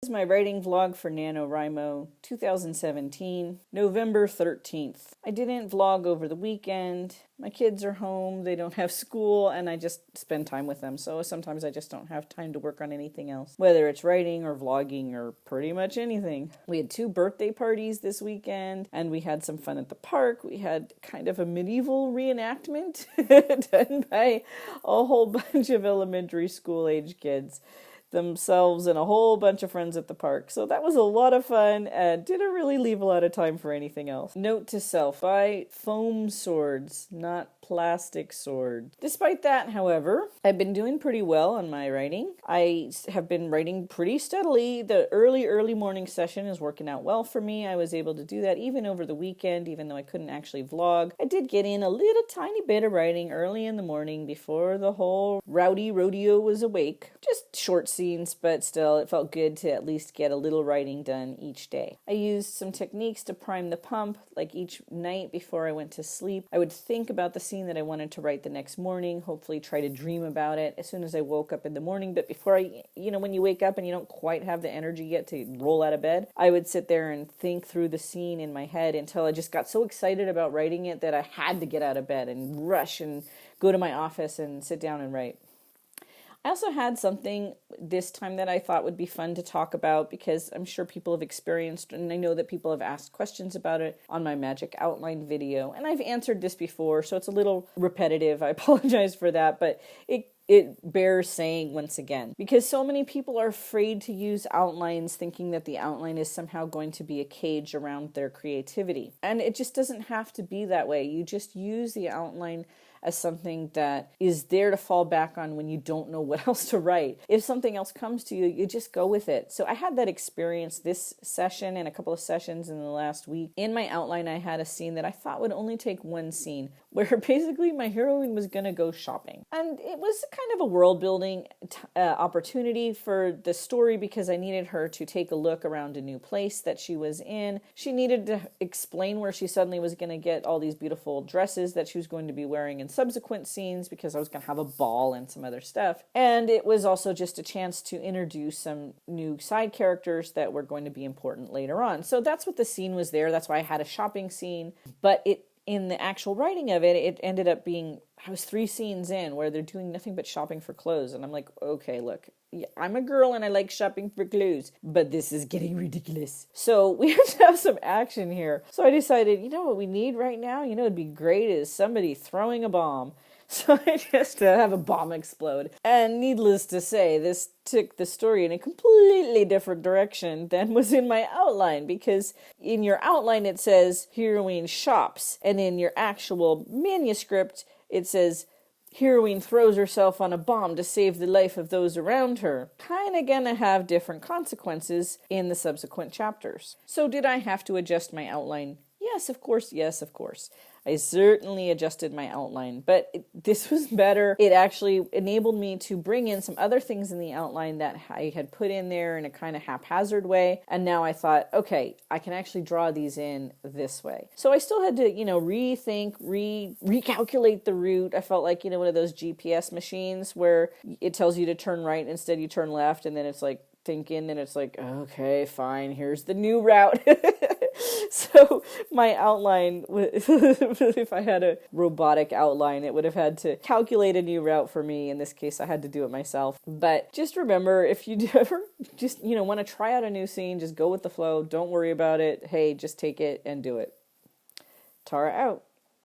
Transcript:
This is my writing vlog for Nanowrimo 2017, November 13th. I didn't vlog over the weekend. My kids are home, they don't have school, and I just spend time with them. So sometimes I just don't have time to work on anything else, whether it's writing or vlogging or pretty much anything. We had 2 birthday parties this weekend, and we had some fun at the park. We had kind of a medieval reenactment done by a whole bunch of elementary school age kids themselves and a whole bunch of friends at the park. So that was a lot of fun and didn't really leave a lot of time for anything else. Note to self, buy foam swords, not plastic swords. Despite that, however, I've been doing pretty well on my writing. I have been writing pretty steadily. The early morning session is working out well for me. I was able to do that even over the weekend, even though I couldn't actually vlog. I did get in a little tiny bit of writing early in the morning before the whole rowdy rodeo was awake. Just short scenes, but still it felt good to at least get a little writing done each day. I used some techniques to prime the pump, like each night before I went to sleep. I would think about the scene that I wanted to write the next morning, hopefully try to dream about it as soon as I woke up in the morning. But before when you wake up and you don't quite have the energy yet to roll out of bed, I would sit there and think through the scene in my head until I just got so excited about writing it that I had to get out of bed and rush and go to my office and sit down and write. I also had something this time that I thought would be fun to talk about because I'm sure people have experienced, and I know that people have asked questions about it on my magic outline video, and I've answered this before, so it's a little repetitive. I apologize for that, but it bears saying once again, because so many people are afraid to use outlines, thinking that the outline is somehow going to be a cage around their creativity. And it just doesn't have to be that way. You just use the outline as something that is there to fall back on when you don't know what else to write. If something else comes to you, you just go with it. So I had that experience this session and a couple of sessions in the last week. In my outline, I had a scene that I thought would only take one scene, where basically my heroine was going to go shopping. And it was kind of a world building opportunity for the story because I needed her to take a look around a new place that she was in. She needed to explain where she suddenly was going to get all these beautiful dresses that she was going to be wearing in subsequent scenes because I was going to have a ball and some other stuff. And it was also just a chance to introduce some new side characters that were going to be important later on. So that's what the scene was there. That's why I had a shopping scene. But in the actual writing of it, it ended up being, I was 3 scenes in where they're doing nothing but shopping for clothes. And I'm like, okay, look, I'm a girl and I like shopping for clothes, but this is getting ridiculous. So we have to have some action here. So I decided, you know what we need right now? You know, it'd be great is somebody throwing a bomb. So I just have a bomb explode. And needless to say, this took the story in a completely different direction than was in my outline, because in your outline it says heroine shops, and in your actual manuscript it says heroine throws herself on a bomb to save the life of those around her. Kind of gonna have different consequences in the subsequent chapters. So did I have to adjust my outline? Yes, of course. Yes, of course. I certainly adjusted my outline, but this was better. It actually enabled me to bring in some other things in the outline that I had put in there in a kind of haphazard way. And now I thought, okay, I can actually draw these in this way. So I still had to, rethink, recalculate the route. I felt like, one of those GPS machines where it tells you to turn right, instead you turn left, and then it's like thinking, and it's like, okay, fine, here's the new route. So my outline, if I had a robotic outline, it would have had to calculate a new route for me. In this case, I had to do it myself. But just remember, if you ever just, want to try out a new scene, just go with the flow. Don't worry about it. Hey, just take it and do it. Tara out.